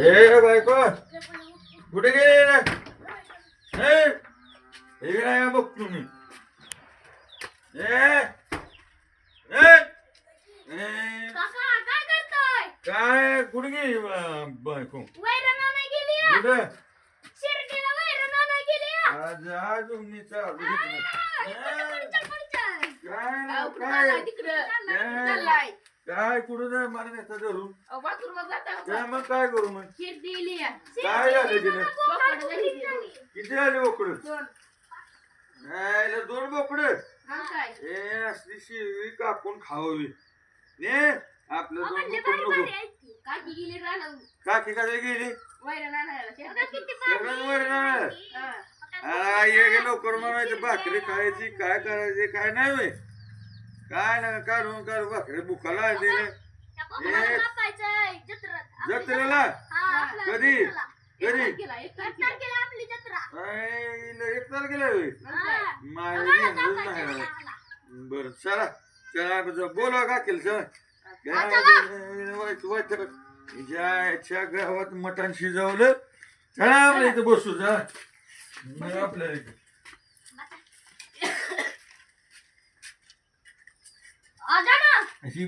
ए बायको कुठे गेले रे? हे नाही बघ तुम्ही. काय कुठे गेली बायको? कुठं आज अजून मी चालू काय कुठं नाही मला नेता धरून काय मग काय करू मग काय झालं तिने किती आले बोकड नाही दोन बोकड हे असली शिवी कापून खावावी ने आपलं दोन बोकड नको काकी काय गेली ये लवकर म्हणायचं भाकरी खायची काय करायची काय नाही होय काय ना काढून काढून भाकरी भुकाला दिले जत्रेला कधी कधी 1 तारखेला होय बर चला चला बोला का केलं ज्या गावात मटण शिजवलं चला आपल्या इथं बसू जा आपल्या इथे अशी